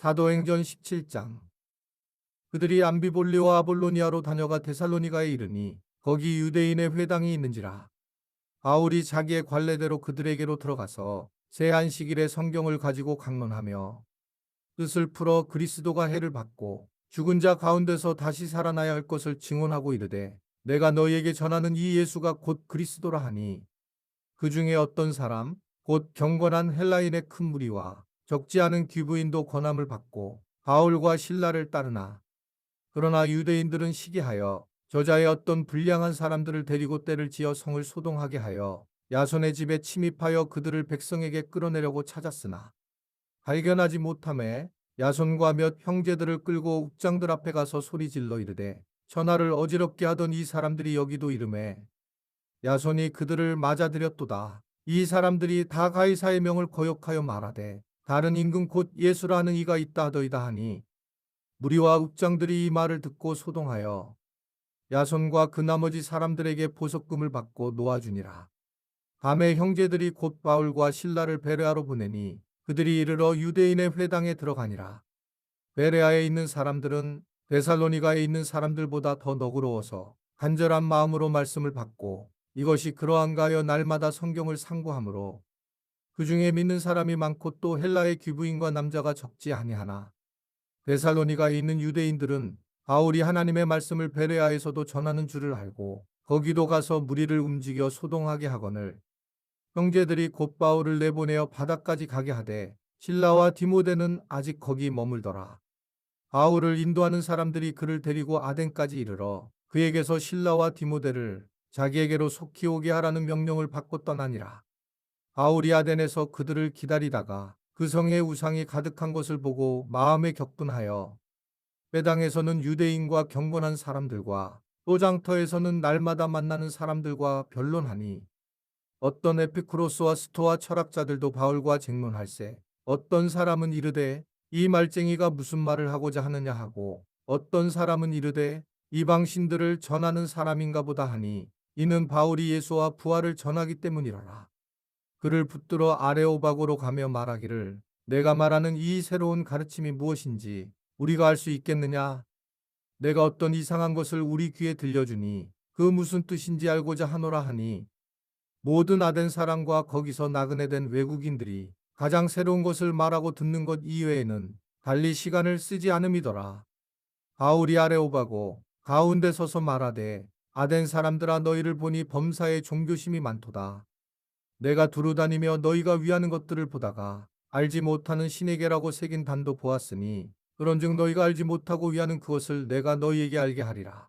사도행전 17장. 그들이 암비볼리와 아볼로니아로 다녀가 데살로니가에 이르니 거기 유대인의 회당이 있는지라. 바울이 자기의 관례대로 그들에게로 들어가서 새 안식일에 성경을 가지고 강론하며 뜻을 풀어 그리스도가 해를 받고 죽은 자 가운데서 다시 살아나야 할 것을 증언하고 이르되, 내가 너희에게 전하는 이 예수가 곧 그리스도라 하니, 그 중에 어떤 사람 곧 경건한 헬라인의 큰 무리와 적지 않은 귀부인도 권함을 받고 바울과 신라를 따르나, 그러나 유대인들은 시기하여 저자의 어떤 불량한 사람들을 데리고 때를 지어 성을 소동하게 하여 야손의 집에 침입하여 그들을 백성에게 끌어내려고 찾았으나 발견하지 못하매 야손과 몇 형제들을 끌고 욱장들 앞에 가서 소리질러 이르되, 천하를 어지럽게 하던 이 사람들이 여기도 이르매 야손이 그들을 맞아들였도다. 이 사람들이 다 가이사의 명을 거역하여 말하되 다른 임금 곧 예수라는 이가 있다 하더이다 하니, 무리와 욱장들이 이 말을 듣고 소동하여 야손과 그 나머지 사람들에게 보석금을 받고 놓아주니라. 밤에 형제들이 곧 바울과 신라를 베레아로 보내니 그들이 이르러 유대인의 회당에 들어가니라. 베레아에 있는 사람들은 데살로니가에 있는 사람들보다 더 너그러워서 간절한 마음으로 말씀을 받고 이것이 그러한가 하여 날마다 성경을 상고하므로 그 중에 믿는 사람이 많고 또 헬라의 귀부인과 남자가 적지 아니하나, 데살로니가에 있는 유대인들은 바울이 하나님의 말씀을 베레아에서도 전하는 줄을 알고 거기도 가서 무리를 움직여 소동하게 하거늘 형제들이 곧 바울을 내보내어 바다까지 가게 하되 실라와 디모데는 아직 거기 머물더라. 바울을 인도하는 사람들이 그를 데리고 아덴까지 이르러 그에게서 실라와 디모데를 자기에게로 속히 오게 하라는 명령을 받고 떠나니라. 바울이 아덴에서 그들을 기다리다가 그 성에 우상이 가득한 것을 보고 마음에 격분하여 회당에서는 유대인과 경건한 사람들과 또 장터에서는 날마다 만나는 사람들과 변론하니, 어떤 에피쿠로스와 스토아 철학자들도 바울과 쟁론할세 어떤 사람은 이르되 이 말쟁이가 무슨 말을 하고자 하느냐 하고, 어떤 사람은 이르되 이방신들을 전하는 사람인가 보다 하니, 이는 바울이 예수와 부활을 전하기 때문이라라. 그를 붙들어 아레오바고로 가며 말하기를, 내가 말하는 이 새로운 가르침이 무엇인지 우리가 알 수 있겠느냐? 내가 어떤 이상한 것을 우리 귀에 들려주니 그 무슨 뜻인지 알고자 하노라 하니, 모든 아덴 사람과 거기서 나그네 된 외국인들이 가장 새로운 것을 말하고 듣는 것 이외에는 달리 시간을 쓰지 않음이더라. 바울이 아레오바고 가운데 서서 말하되, 아덴 사람들아, 너희를 보니 범사에 종교심이 많도다. 내가 두루다니며 너희가 위하는 것들을 보다가 알지 못하는 신에게라고 새긴 단도 보았으니, 그런즉 너희가 알지 못하고 위하는 그것을 내가 너희에게 알게 하리라.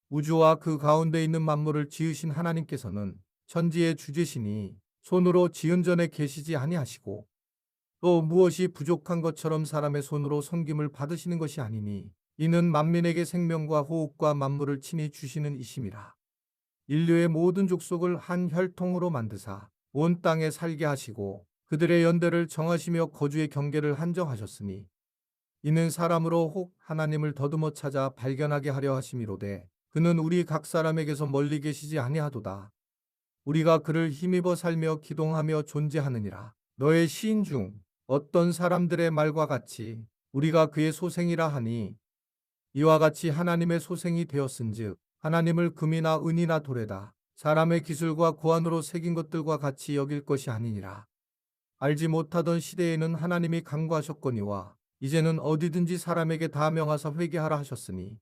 우주와 그 가운데 있는 만물을 지으신 하나님께서는 천지의 주제시니 손으로 지은 전에 계시지 아니하시고, 또 무엇이 부족한 것처럼 사람의 손으로 섬김을 받으시는 것이 아니니, 이는 만민에게 생명과 호흡과 만물을 친히 주시는 이심이라. 인류의 모든 족속을 한 혈통으로 만드사 온 땅에 살게 하시고 그들의 연대를 정하시며 거주의 경계를 한정하셨으니, 이는 사람으로 혹 하나님을 더듬어 찾아 발견하게 하려 하심이로되, 그는 우리 각 사람에게서 멀리 계시지 아니하도다. 우리가 그를 힘입어 살며 기동하며 존재하느니라. 너의 시인 중 어떤 사람들의 말과 같이 우리가 그의 소생이라 하니, 이와 같이 하나님의 소생이 되었은즉 하나님을 금이나 은이나 돌에다 사람의 기술과 고안으로 새긴 것들과 같이 여길 것이 아니니라. 알지 못하던 시대에는 하나님이 간구하셨거니와 이제는 어디든지 사람에게 다 명하사 회개하라 하셨으니,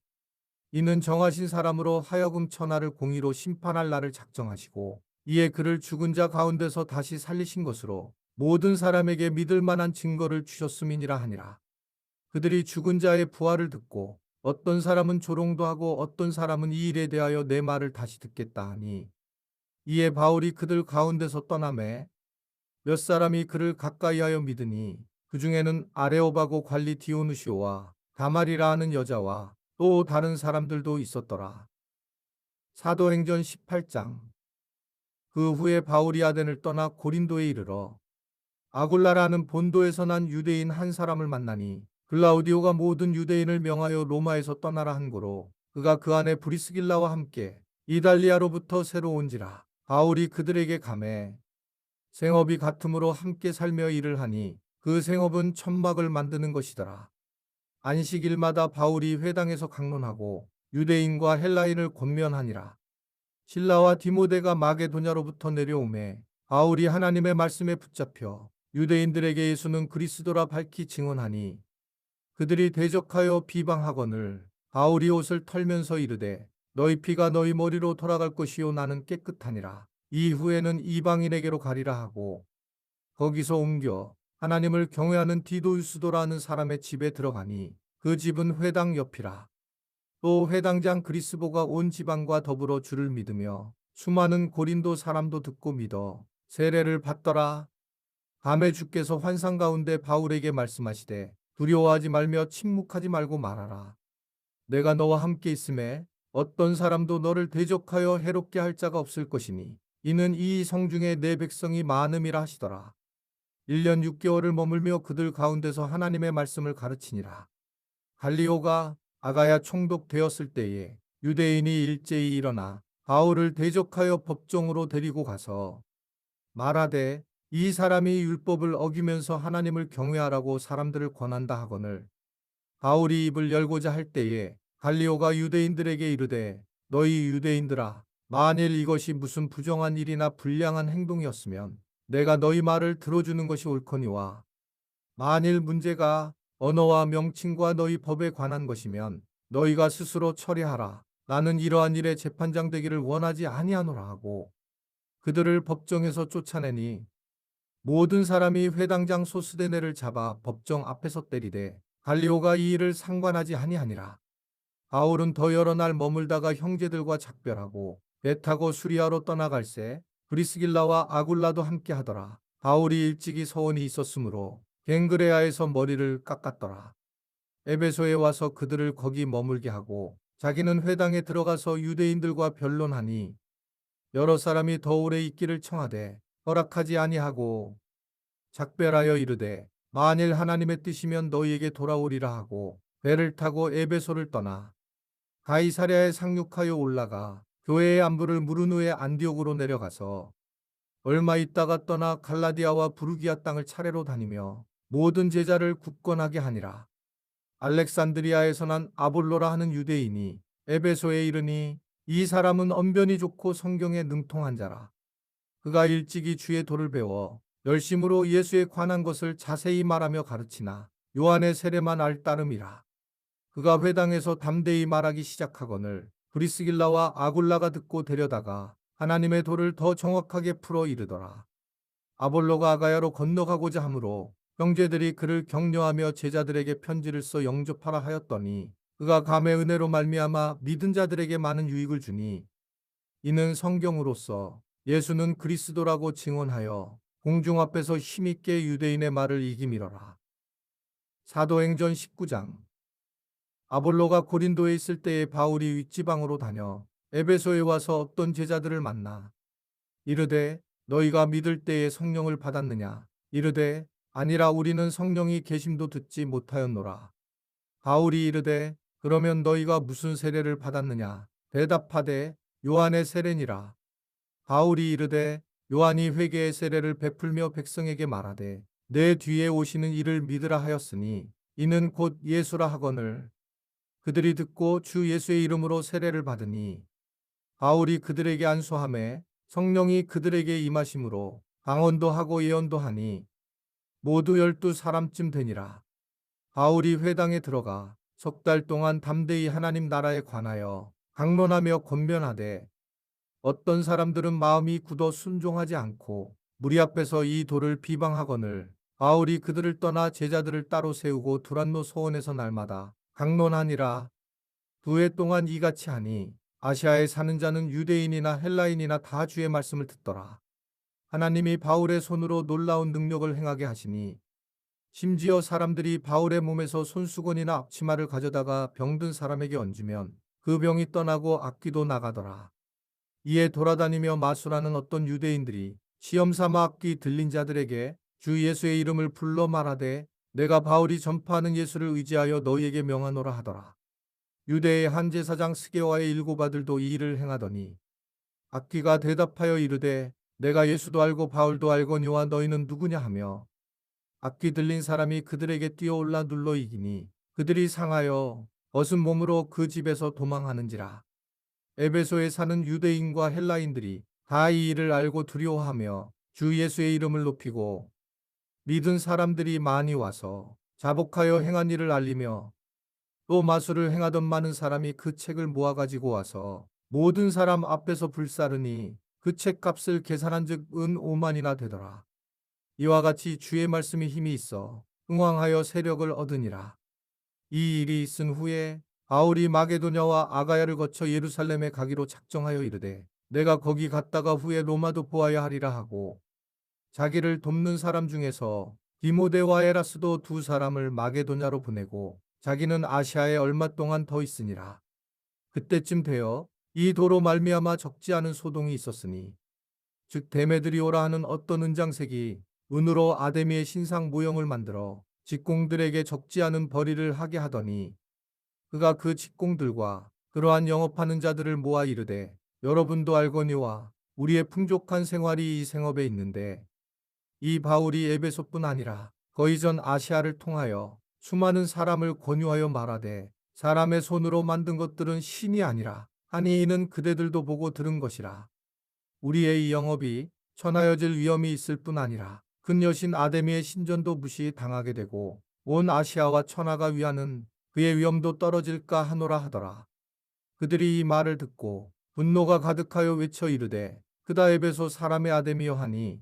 이는 정하신 사람으로 하여금 천하를 공의로 심판할 날을 작정하시고 이에 그를 죽은 자 가운데서 다시 살리신 것으로 모든 사람에게 믿을 만한 증거를 주셨음이니라 하니라. 그들이 죽은 자의 부활을 듣고 어떤 사람은 조롱도 하고 어떤 사람은 이 일에 대하여 내 말을 다시 듣겠다 하니, 이에 바울이 그들 가운데서 떠나매 몇 사람이 그를 가까이하여 믿으니, 그 중에는 아레오바고 관리 디오누시오와 다말이라 하는 여자와 또 다른 사람들도 있었더라. 사도행전 18장. 그 후에 바울이 아덴을 떠나 고린도에 이르러 아굴라라는 본도에서 난 유대인 한 사람을 만나니, 글라우디오가 모든 유대인을 명하여 로마에서 떠나라 한 고로 그가 그 안에 브리스길라와 함께 이달리아로부터 새로 온지라. 바울이 그들에게 가매 생업이 같음으로 함께 살며 일을 하니, 그 생업은 천막을 만드는 것이더라. 안식일마다 바울이 회당에서 강론하고 유대인과 헬라인을 권면하니라. 실라와 디모데가 마게도냐로부터 내려오매 바울이 하나님의 말씀에 붙잡혀 유대인들에게 예수는 그리스도라 밝히 증언하니 그들이 대적하여 비방하거늘 바울이 옷을 털면서 이르되 너희 피가 너희 머리로 돌아갈 것이요 나는 깨끗하니라. 이후에는 이방인에게로 가리라 하고 거기서 옮겨 하나님을 경외하는 디도유스도라 하는 사람의 집에 들어가니 그 집은 회당 옆이라. 또 회당장 그리스보가 온 지방과 더불어 주를 믿으며 수많은 고린도 사람도 듣고 믿어 세례를 받더라. 밤에 주께서 환상 가운데 바울에게 말씀하시되 두려워하지 말며 침묵하지 말고 말하라. 내가 너와 함께 있음에 어떤 사람도 너를 대적하여 해롭게 할 자가 없을 것이니 이는 이 성중에 내 백성이 많음이라 하시더라. 1년 6개월을 머물며 그들 가운데서 하나님의 말씀을 가르치니라. 갈리오가 아가야 총독되었을 때에 유대인이 일제히 일어나 바울을 대적하여 법정으로 데리고 가서 말하되 이 사람이 율법을 어기면서 하나님을 경외하라고 사람들을 권한다 하거늘 바울이 입을 열고자 할 때에 갈리오가 유대인들에게 이르되 너희 유대인들아 만일 이것이 무슨 부정한 일이나 불량한 행동이었으면 내가 너희 말을 들어주는 것이 옳거니와 만일 문제가 언어와 명칭과 너희 법에 관한 것이면 너희가 스스로 처리하라. 나는 이러한 일에 재판장 되기를 원하지 아니하노라 하고 그들을 법정에서 쫓아내니 모든 사람이 회당장 소스데네를 잡아 법정 앞에서 때리되 갈리오가 이 일을 상관하지 아니하니라. 바울은 더 여러 날 머물다가 형제들과 작별하고 배 타고 수리아로 떠나갈새 브리스길라와 아굴라도 함께 하더라. 바울이 일찍이 서원이 있었으므로 갱그레아에서 머리를 깎았더라. 에베소에 와서 그들을 거기 머물게 하고 자기는 회당에 들어가서 유대인들과 변론하니 여러 사람이 더 오래 있기를 청하되 허락하지 아니하고 작별하여 이르되 만일 하나님의 뜻이면 너희에게 돌아오리라 하고 배를 타고 에베소를 떠나 가이사랴에 상륙하여 올라가 교회의 안부를 물은 후에 안디옥으로 내려가서 얼마 있다가 떠나 갈라디아와 부르기아 땅을 차례로 다니며 모든 제자를 굳건하게 하니라. 알렉산드리아에서 난 아볼로라 하는 유대인이 에베소에 이르니 이 사람은 언변이 좋고 성경에 능통한 자라. 그가 일찍이 주의 도를 배워 열심으로 예수에 관한 것을 자세히 말하며 가르치나 요한의 세례만 알 따름이라. 그가 회당에서 담대히 말하기 시작하거늘 브리스길라와 아굴라가 듣고 데려다가 하나님의 도를 더 정확하게 풀어 이르더라. 아볼로가 아가야로 건너가고자 하므로 형제들이 그를 격려하며 제자들에게 편지를 써 영접하라 하였더니 그가 감의 은혜로 말미암아 믿은 자들에게 많은 유익을 주니 이는 성경으로서 예수는 그리스도라고 증언하여 공중 앞에서 힘있게 유대인의 말을 이기미러라. 사도행전 19장. 아볼로가 고린도에 있을 때에 바울이 윗지방으로 다녀 에베소에 와서 어떤 제자들을 만나 이르되 너희가 믿을 때에 성령을 받았느냐 이르되 아니라 우리는 성령이 계심도 듣지 못하였노라. 바울이 이르되 그러면 너희가 무슨 세례를 받았느냐 대답하되 요한의 세례니라. 바울이 이르되 요한이 회개의 세례를 베풀며 백성에게 말하되 내 뒤에 오시는 이를 믿으라 하였으니 이는 곧 예수라 하거늘 그들이 듣고 주 예수의 이름으로 세례를 받으니 바울이 그들에게 안수하매 성령이 그들에게 임하심으로 방언도 하고 예언도 하니 모두 12사람쯤 되니라. 바울이 회당에 들어가 석 달 동안 담대히 하나님 나라에 관하여 강론하며 권면하되 어떤 사람들은 마음이 굳어 순종하지 않고 무리 앞에서 이 도를 비방하거늘 바울이 그들을 떠나 제자들을 따로 세우고 두란노 소원에서 날마다 강론하니라. 2해 동안 이같이 하니 아시아에 사는 자는 유대인이나 헬라인이나 다 주의 말씀을 듣더라. 하나님이 바울의 손으로 놀라운 능력을 행하게 하시니 심지어 사람들이 바울의 몸에서 손수건이나 앞치마를 가져다가 병든 사람에게 얹으면 그 병이 떠나고 악귀도 나가더라. 이에 돌아다니며 마술하는 어떤 유대인들이 시험삼아 악귀 들린 자들에게 주 예수의 이름을 불러 말하되 내가 바울이 전파하는 예수를 의지하여 너희에게 명하노라 하더라. 유대의 한 제사장 스게와의 7 아들도 이 일을 행하더니 악귀가 대답하여 이르되 내가 예수도 알고 바울도 알거니와 너희는 누구냐 하며 악귀 들린 사람이 그들에게 뛰어올라 눌러 이기니 그들이 상하여 벗은 몸으로 그 집에서 도망하는지라. 에베소에 사는 유대인과 헬라인들이 다 이 일을 알고 두려워하며 주 예수의 이름을 높이고 믿은 사람들이 많이 와서 자복하여 행한 일을 알리며 또 마술을 행하던 많은 사람이 그 책을 모아 가지고 와서 모든 사람 앞에서 불사르니 그 책값을 계산한즉 은 5만이나 되더라. 이와 같이 주의 말씀이 힘이 있어 흥왕하여 세력을 얻으니라. 이 일이 있은 후에 바울이 마게도냐와 아가야를 거쳐 예루살렘에 가기로 작정하여 이르되 내가 거기 갔다가 후에 로마도 보아야 하리라 하고 자기를 돕는 사람 중에서 디모데와 에라스도 두 사람을 마게도냐로 보내고 자기는 아시아에 얼마 동안 더 있으니라. 그때쯤 되어 이 도로 말미암아 적지 않은 소동이 있었으니 즉 데메드리오라 하는 어떤 은장색이 은으로 아데미의 신상 모형을 만들어 직공들에게 적지 않은 벌이를 하게 하더니 그가 그 직공들과 그러한 영업하는 자들을 모아 이르되 여러분도 알거니와 우리의 풍족한 생활이 이 생업에 있는데 이 바울이 에베소뿐 아니라 거의 전 아시아를 통하여 수많은 사람을 권유하여 말하되 사람의 손으로 만든 것들은 신이 아니라 하니 이는 그대들도 보고 들은 것이라. 우리의 이 영업이 천하여질 위험이 있을 뿐 아니라 큰 여신 아데미의 신전도 무시당하게 되고 온 아시아와 천하가 위하는 그의 위엄도 떨어질까 하노라 하더라. 그들이 이 말을 듣고 분노가 가득하여 외쳐 이르되 그다 에베소 사람의 아데미여 하니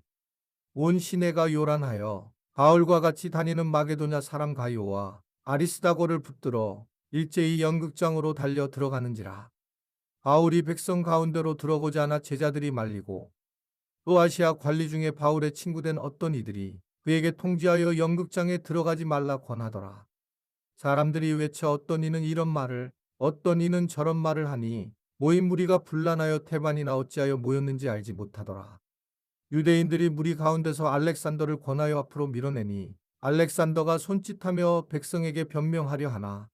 온 시내가 요란하여 바울과 같이 다니는 마게도냐 사람 가이오와 아리스다고를 붙들어 일제히 연극장으로 달려 들어가는지라. 바울이 백성 가운데로 들어오지 않아 제자들이 말리고 또 아시아 관리 중에 바울의 친구된 어떤 이들이 그에게 통지하여 연극장에 들어가지 말라 권하더라. 사람들이 외쳐 어떤 이는 이런 말을 어떤 이는 저런 말을 하니 모인 무리가 분란하여 태반이나 어찌하여 모였는지 알지 못하더라. 유대인들이 무리 가운데서 알렉산더를 권하여 앞으로 밀어내니 알렉산더가 손짓하며 백성에게 변명하려 하나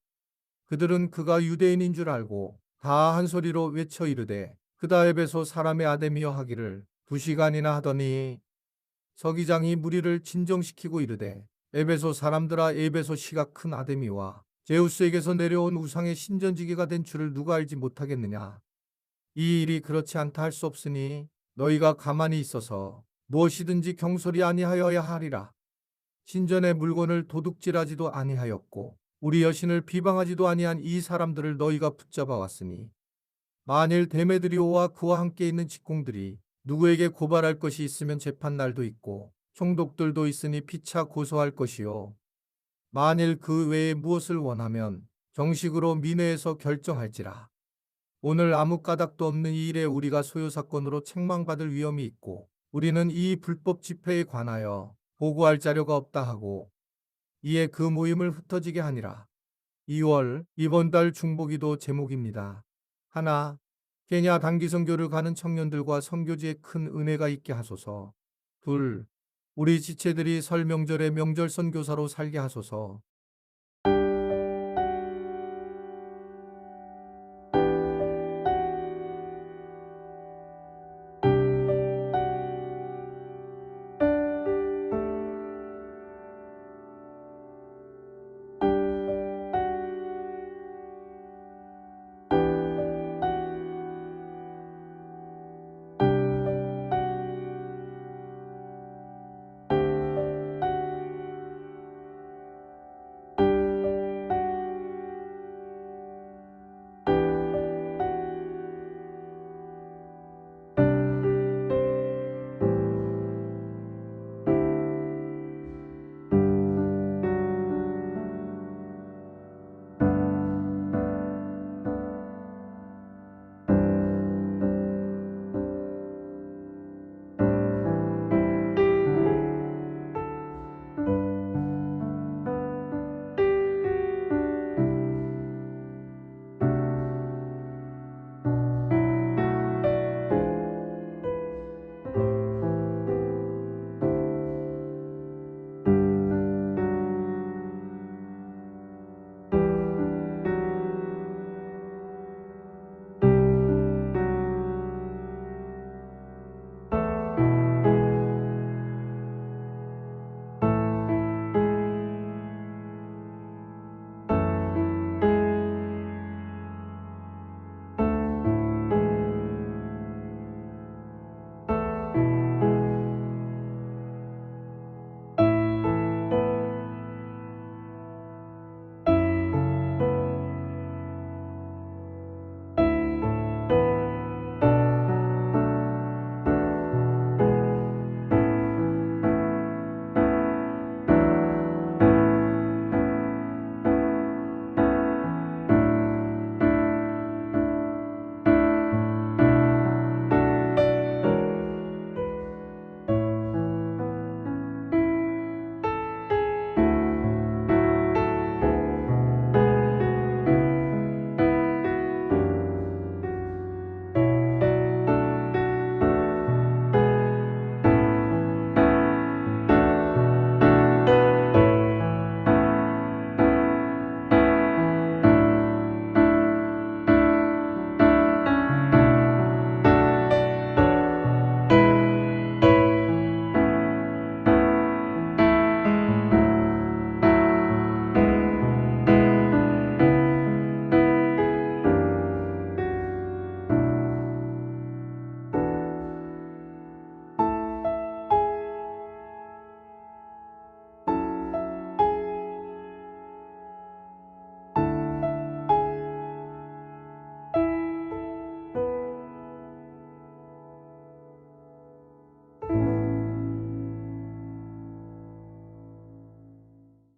그들은 그가 유대인인 줄 알고 다 한 소리로 외쳐 이르되 그다 에베소 사람의 아데미여 하기를 2시간이나 하더니 서기장이 무리를 진정시키고 이르되 에베소 사람들아 에베소 시가 큰 아데미와 제우스에게서 내려온 우상의 신전지기가 된 줄을 누가 알지 못하겠느냐. 이 일이 그렇지 않다 할 수 없으니 너희가 가만히 있어서 무엇이든지 경솔이 아니하여야 하리라. 신전의 물건을 도둑질하지도 아니하였고 우리 여신을 비방하지도 아니한 이 사람들을 너희가 붙잡아 왔으니 만일 데메드리오와 그와 함께 있는 직공들이 누구에게 고발할 것이 있으면 재판날도 있고 총독들도 있으니 피차 고소할 것이요. 만일 그 외에 무엇을 원하면 정식으로 민회에서 결정할지라. 오늘 아무 까닭도 없는 이 일에 우리가 소요사건으로 책망받을 위험이 있고 우리는 이 불법 집회에 관하여 보고할 자료가 없다 하고 이에 그 모임을 흩어지게 하니라. 2월 이번 달 중보기도 제목입니다. 하나, 케냐 단기 선교를 가는 청년들과 선교지에 큰 은혜가 있게 하소서. 둘, 우리 지체들이 설 명절에 명절 선교사로 살게 하소서.